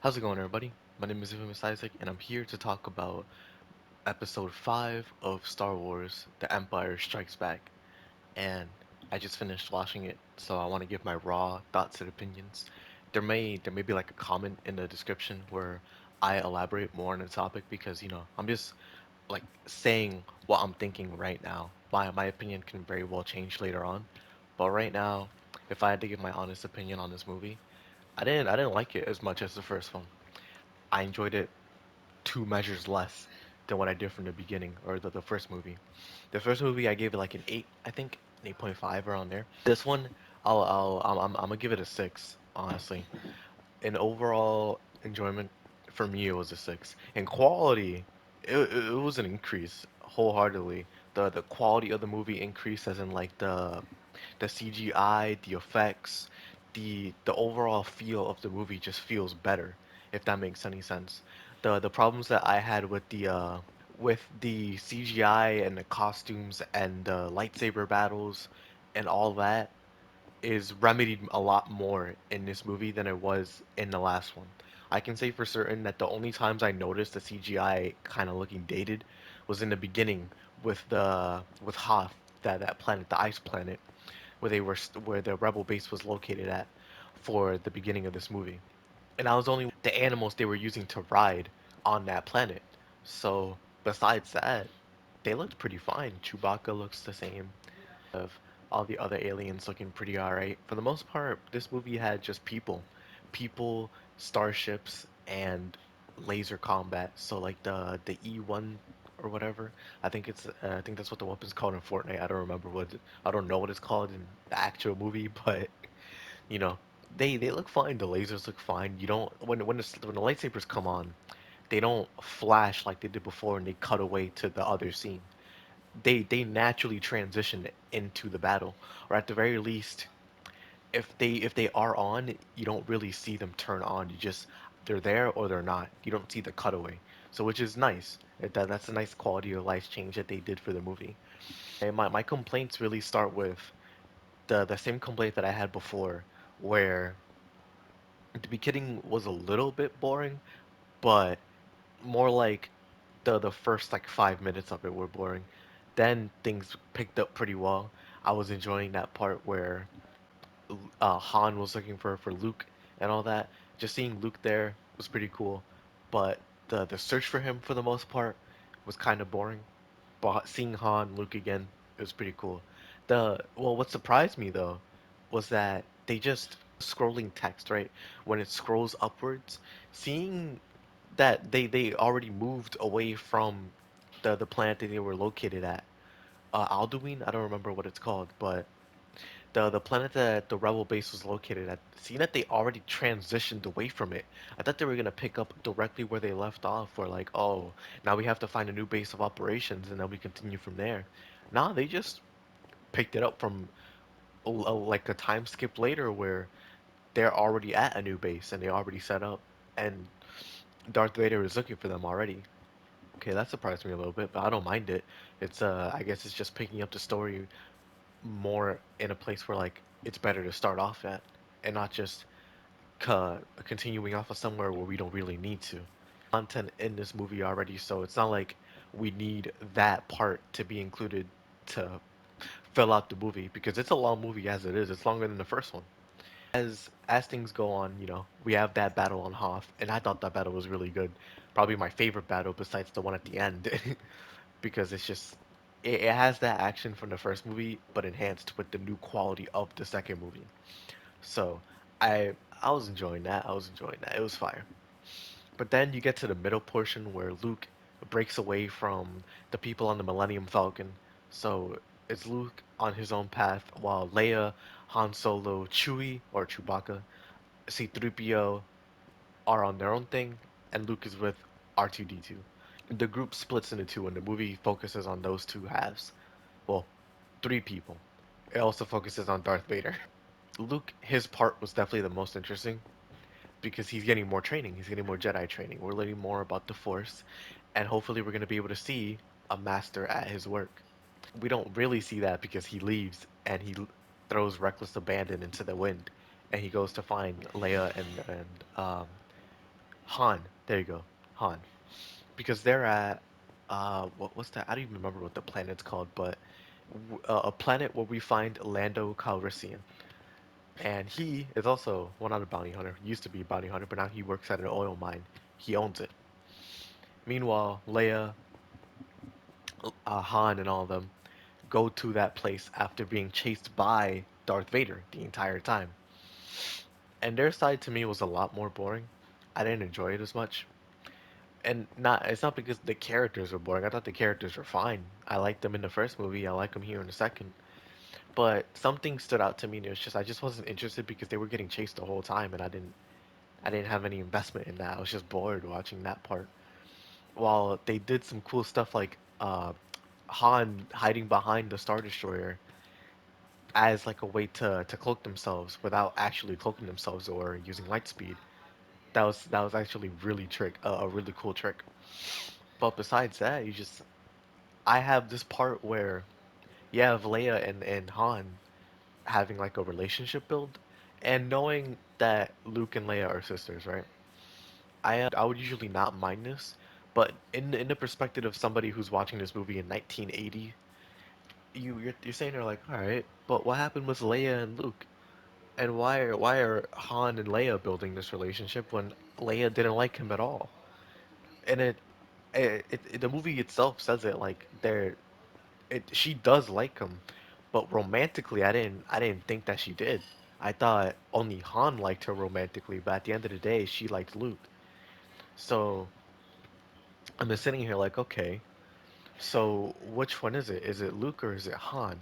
How's it going, everybody? My name is Infamous Isaac, and I'm here to talk about Episode 5 of Star Wars: The Empire Strikes Back. And I just finished watching it, so I want to give my raw thoughts and opinions. There may be like a comment in the description where I elaborate more on the topic because I'm just like saying what I'm thinking right now. My opinion can very well change later on, but right now, if I had to give my honest opinion on this movie, I didn't like it as much as the first one. I enjoyed it two measures less than what I did from the beginning or the first movie. The first movie I gave it like an 8, I think, an 8.5 around there. This one, I'm gonna give it a 6, honestly. In overall enjoyment, for me, it was a 6. In quality, it was an increase wholeheartedly. The quality of the movie increased, as in like the CGI, the effects, the overall feel of the movie just feels better, if that makes any sense. The problems that I had with the CGI and the costumes and the lightsaber battles and all that is remedied a lot more in this movie than it was in the last one. I can say for certain that the only times I noticed the CGI kind of looking dated was in the beginning with Hoth, that planet, the ice planet, where the rebel base was located at for the beginning of this movie. And that was only the animals they were using to ride on that planet. So besides that, they looked pretty fine. Chewbacca looks the same. Of all the other aliens looking pretty alright. For the most part, this movie had just people, starships, and laser combat. So like the E1 or whatever. I think that's what the weapon's called in Fortnite. I don't know what it's called in the actual movie, but you know, they look fine. The lasers look fine. You don't when the lightsabers come on, they don't flash like they did before and they cut away to the other scene. They naturally transition into the battle, or at the very least, if they are on, you don't really see them turn on. You just they're there or they're not. You don't see the cutaway, so which is nice. That's a nice quality of life change that they did for the movie. And my complaints really start with the same complaint that I had before, where the beginning was a little bit boring, but more like the first like 5 minutes of it were boring. Then things picked up pretty well. I was enjoying that part where Han was looking for Luke and all that. Just seeing Luke there was pretty cool, but the search for him for the most part was kind of boring. But seeing Han, Luke again, it was pretty cool. What surprised me though was that they just scrolling text, right? When it scrolls upwards, seeing that they already moved away from the planet that they were located at. Alduin, I don't remember what it's called, but the planet that the rebel base was located at, seeing that they already transitioned away from it, I thought they were gonna pick up directly where they left off, where like, oh, now we have to find a new base of operations and then we continue from there. Nah, they just picked it up from like a time skip later where they're already at a new base and they already set up, and Darth Vader is looking for them already. Okay, that surprised me a little bit, but I don't mind it. I guess it's just picking up the story more in a place where like it's better to start off at and not just continuing off of somewhere where we don't really need to. Content in this movie already, so it's not like we need that part to be included to fill out the movie because it's a long movie as it is. It's longer than the first one. As things go on, we have that battle on Hoth, and I thought that battle was really good. Probably my favorite battle besides the one at the end, because it has that action from the first movie, but enhanced with the new quality of the second movie. So I was enjoying that. I was enjoying that. It was fire. But then you get to the middle portion where Luke breaks away from the people on the Millennium Falcon. So it's Luke on his own path, while Leia, Han Solo, Chewie or Chewbacca, C-3PO are on their own thing, and Luke is with R2-D2. The group splits into two, and the movie focuses on those two halves. Well, three people. It also focuses on Darth Vader. Luke, his part was definitely the most interesting because he's getting more training. He's getting more Jedi training. We're learning more about the Force, and hopefully, we're going to be able to see a master at his work. We don't really see that because he leaves and throws reckless abandon into the wind, and he goes to find Leia and Han. There you go, Han. Because they're at what's that? I don't even remember what the planet's called, but a planet where we find Lando Calrissian, and he is also well not a bounty hunter. He used to be a bounty hunter, but now he works at an oil mine. He owns it. Meanwhile, Leia, Han, and all of them go to that place after being chased by Darth Vader the entire time. And their side to me was a lot more boring. I didn't enjoy it as much. And not it's not because the characters were boring. I thought the characters were fine. I liked them in the first movie. I like them here in the second. But something stood out to me and it was just I just wasn't interested because they were getting chased the whole time and I didn't have any investment in that. I was just bored watching that part. While they did some cool stuff like Han hiding behind the Star Destroyer as like a way to cloak themselves without actually cloaking themselves or using light speed. That was actually really trick a really cool trick. But besides that, you just I have this part where you have Leia and Han having like a relationship build, and knowing that Luke and Leia are sisters, right? I would usually not mind this, but in the perspective of somebody who's watching this movie in 1980, you're saying they're like, all right, but what happened with Leia and Luke? And why are Han and Leia building this relationship when Leia didn't like him at all? And the movie itself says it like she does like him, but romantically I didn't think that she did. I thought only Han liked her romantically, but at the end of the day she liked Luke. So I'm just sitting here like, okay, so which one is it? Is it Luke or is it Han?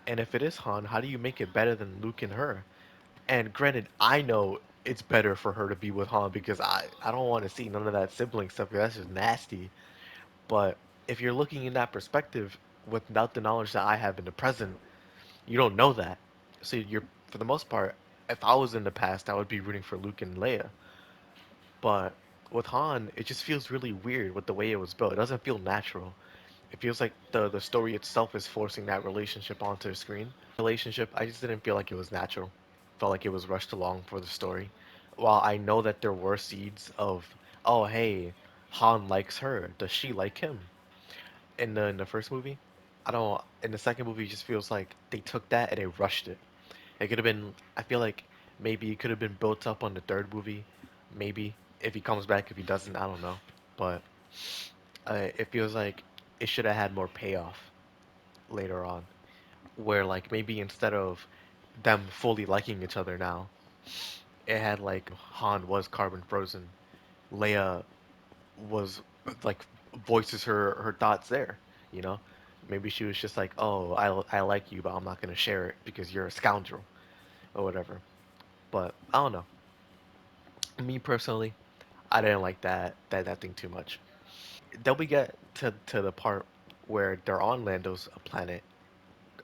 And if it is Han, how do you make it better than Luke and her? And granted, I know it's better for her to be with Han because I don't want to see none of that sibling stuff because that's just nasty. But if you're looking in that perspective without the knowledge that I have in the present, you don't know that. So you're for the most part, if I was in the past, I would be rooting for Luke and Leia. But with Han, it just feels really weird with the way it was built. It doesn't feel natural. It feels like the story itself is forcing that relationship onto the screen. Relationship, I just didn't feel like it was natural. Felt like it was rushed along for the story. While I know that there were seeds of, oh hey, Han likes her. Does she like him? In the first movie, I don't. In the second movie, it just feels like they took that and they rushed it. It could have been. I feel like maybe it could have been built up on the third movie. Maybe if he comes back, if he doesn't, I don't know. But it feels like it should have had more payoff later on, where like maybe instead of them fully liking each other now, it had like Han was carbon frozen, Leia was like voices her thoughts there, you know? Maybe she was just like, "Oh, I like you, but I'm not gonna share it because you're a scoundrel or whatever." But I don't know. Me personally, I didn't like that thing too much. Then we get to the part where they're on Lando's planet.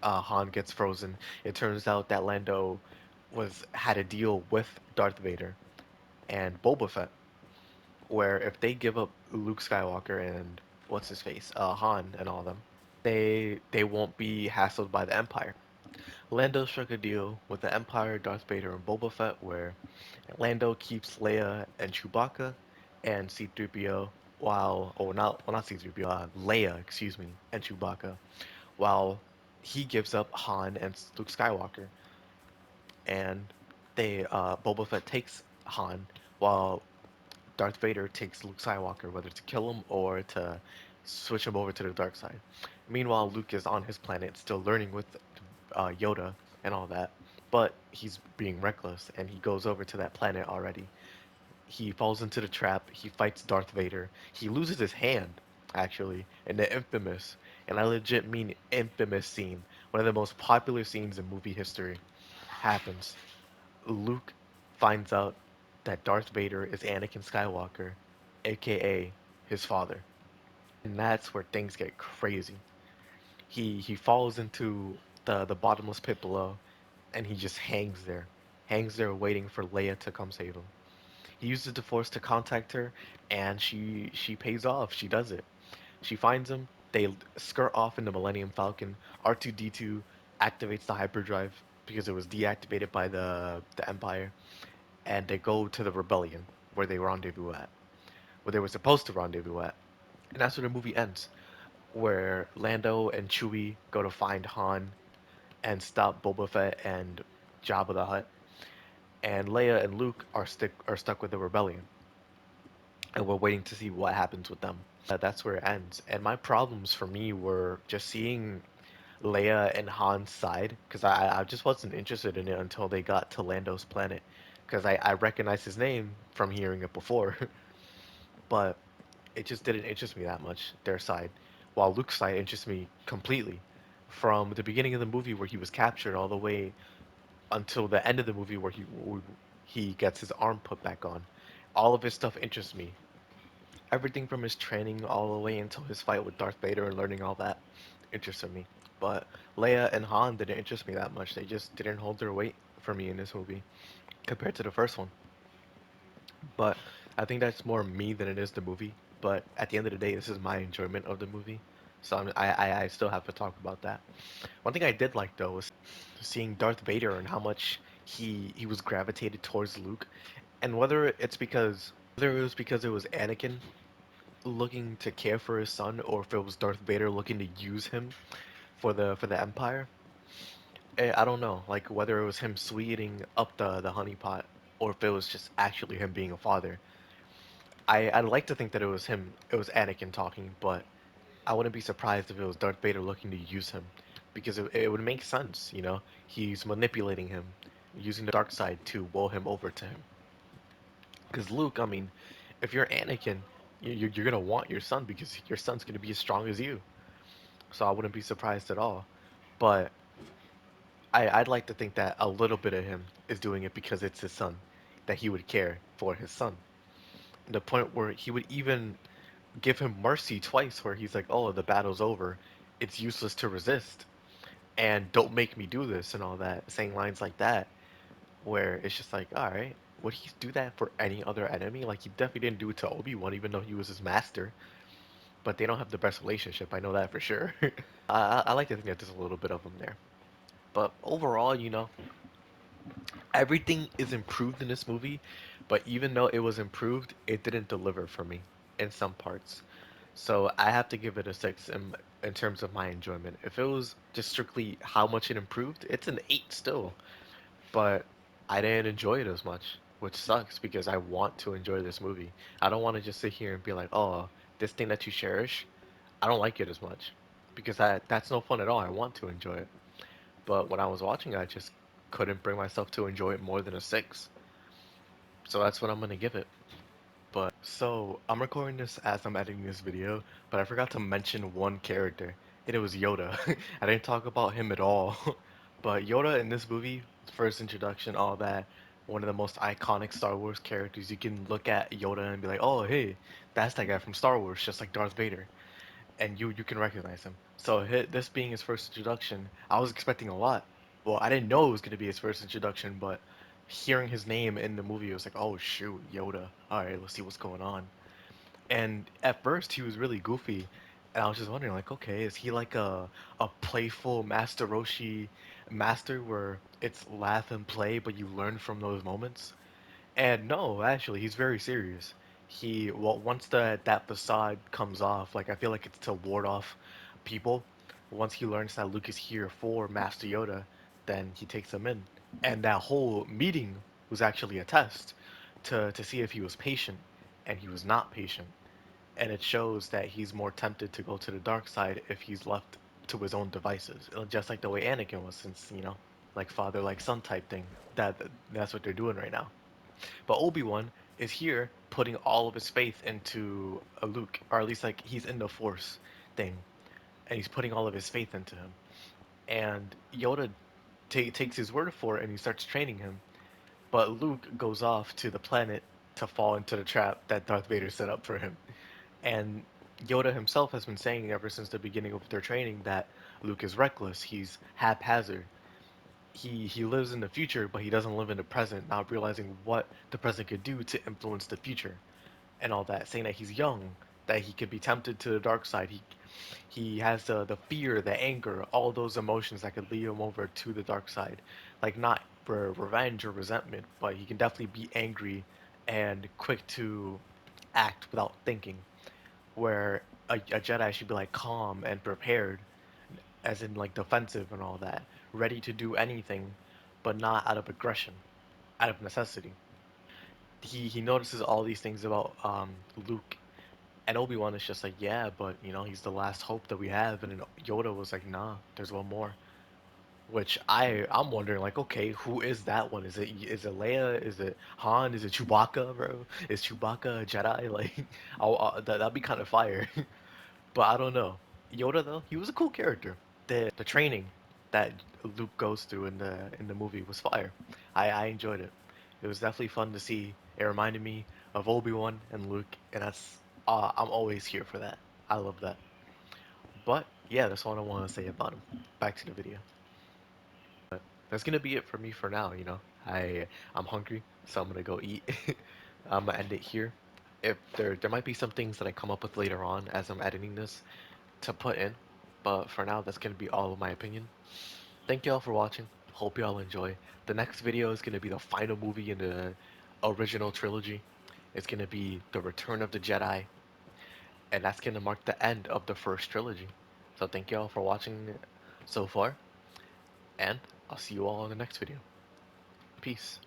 Han gets frozen. It turns out that Lando was had a deal with Darth Vader and Boba Fett, where if they give up Luke Skywalker and what's his face, Han and all of them, they won't be hassled by the Empire. Lando struck a deal with the Empire, Darth Vader, and Boba Fett, where Lando keeps Leia and Chewbacca and C-3PO, not C-3PO, Leia, excuse me, and Chewbacca, while he gives up Han and Luke Skywalker, and Boba Fett takes Han, while Darth Vader takes Luke Skywalker, whether to kill him or to switch him over to the dark side. Meanwhile, Luke is on his planet, still learning with Yoda and all that, but he's being reckless, and he goes over to that planet already. He falls into the trap. He fights Darth Vader. He loses his hand, actually, in the infamous, and I legit mean infamous scene, one of the most popular scenes in movie history, happens. Luke finds out that Darth Vader is Anakin Skywalker, aka his father. And that's where things get crazy. He falls into the bottomless pit below and he just hangs there waiting for Leia to come save him. He uses the Force to contact her, and she pays off. She does it. She finds him. They skirt off in the Millennium Falcon. R2D2 activates the hyperdrive because it was deactivated by the Empire, and they go to the rebellion. where they rendezvous at, where they were supposed to rendezvous at. And that's where the movie ends, where Lando and Chewie go to find Han and stop Boba Fett and Jabba the Hutt, and Leia and Luke are stuck with the rebellion, and we're waiting to see what happens with them. That's where it ends. And my problems for me were just seeing Leia and Han's side, because I just wasn't interested in it until they got to Lando's planet, because I recognized his name from hearing it before, but it just didn't interest me that much, their side. While Luke's side interests me completely. From the beginning of the movie where he was captured all the way until the end of the movie where he gets his arm put back on. All of his stuff interests me. Everything from his training all the way until his fight with Darth Vader and learning all that interested me. But Leia and Han didn't interest me that much. They just didn't hold their weight for me in this movie compared to the first one. But I think that's more me than it is the movie. But at the end of the day, this is my enjoyment of the movie. So I still have to talk about that. One thing I did like though was seeing Darth Vader and how much he was gravitated towards Luke, and whether it was because it was Anakin looking to care for his son, or if it was Darth Vader looking to use him for the Empire. I don't know, like whether it was him sweetening up the honey pot, or if it was just actually him being a father. I'd like to think that it was Anakin talking, but I wouldn't be surprised if it was Darth Vader looking to use him, because it would make sense, you know? He's manipulating him, using the dark side to will him over to him. Because Luke, I mean, if you're Anakin, you're gonna want your son because your son's gonna be as strong as you. So I wouldn't be surprised at all. But I'd like to think that a little bit of him is doing it because it's his son, that he would care for his son. The point where he would even give him mercy twice, where he's like, "Oh, the battle's over. It's useless to resist, and don't make me do this," and all that, saying lines like that, where it's just like, all right, would he do that for any other enemy? Like he definitely didn't do it to Obi-Wan, even though he was his master. But they don't have the best relationship. I know that for sure. I like to think that there's a little bit of them there. But overall, everything is improved in this movie. But even though it was improved, it didn't deliver for me in some parts. So I have to give it a six in terms of my enjoyment. If it was just strictly how much it improved, it's an eight still. But I didn't enjoy it as much, which sucks because I want to enjoy this movie. I don't want to just sit here and be like, oh, this thing that you cherish, I don't like it as much because that's no fun at all. I want to enjoy it, but when I was watching, I just couldn't bring myself to enjoy it more than a six. So that's what I'm gonna give it. But so I'm recording this as I'm editing this video, but I forgot to mention one character, and it was Yoda. I didn't talk about him at all. But Yoda in this movie, first introduction, all that, one of the most iconic Star Wars characters. You can look at Yoda and be like, oh hey, that's that guy from Star Wars, just like Darth Vader, and you can recognize him. So this being his first introduction, I was expecting a lot. Well, I didn't know it was gonna be his first introduction, but hearing his name in the movie, it was like, oh shoot, Yoda. All right, let's see what's going on. And at first, he was really goofy, and I was just wondering, like, okay, is he like a playful Master Roshi master where it's laugh and play, but you learn from those moments? And no, actually, he's very serious. Well, once that facade comes off, like I feel like it's to ward off people. Once he learns that Luke is here for Master Yoda, then he takes him in. And that whole meeting was actually a test to see if he was patient, and he was not patient. And it shows that he's more tempted to go to the dark side if he's left to his own devices, just like the way Anakin was, since like father like son type thing. That's what they're doing right now. But Obi-Wan is here putting all of his faith into a Luke, or at least like he's in the Force thing, and he's putting all of his faith into him. And Yoda takes his word for it, and he starts training him. But Luke goes off to the planet to fall into the trap that Darth Vader set up for him. And Yoda himself has been saying ever since the beginning of their training that Luke is reckless, he's haphazard. He lives in the future, but he doesn't live in the present, not realizing what the present could do to influence the future and all that, saying that he's young, that he could be tempted to the dark side. He has the fear, the anger, all those emotions that could lead him over to the dark side. Like not for revenge or resentment, but he can definitely be angry and quick to act without thinking, where a Jedi should be like calm and prepared, as in like defensive and all that, ready to do anything, but not out of aggression, out of necessity. He notices all these things about Luke, and Obi-Wan is just like, yeah, but he's the last hope that we have, and then Yoda was like, nah, there's one more. Which I'm wondering, like, okay, who is that one? Is it Leia? Is it Han? Is it Chewbacca, bro? Is Chewbacca a Jedi? Like, that'd be kind of fire. But I don't know. Yoda though, he was a cool character. The training that Luke goes through in the movie was fire. I enjoyed it. It was definitely fun to see. It reminded me of Obi-Wan and Luke, and I'm always here for that. I love that. But yeah, that's all I want to say about him. Back to the video. That's gonna be it for me for now. I'm hungry, so I'm gonna go eat. I'm gonna end it here. If there might be some things that I come up with later on as I'm editing this to put in, but for now that's gonna be all of my opinion. Thank you all for watching. Hope you all enjoy. The next video is gonna be the final movie in the original trilogy. It's gonna be The Return of the Jedi, and that's gonna mark the end of the first trilogy. So thank you all for watching so far, and I'll see you all in the next video. Peace.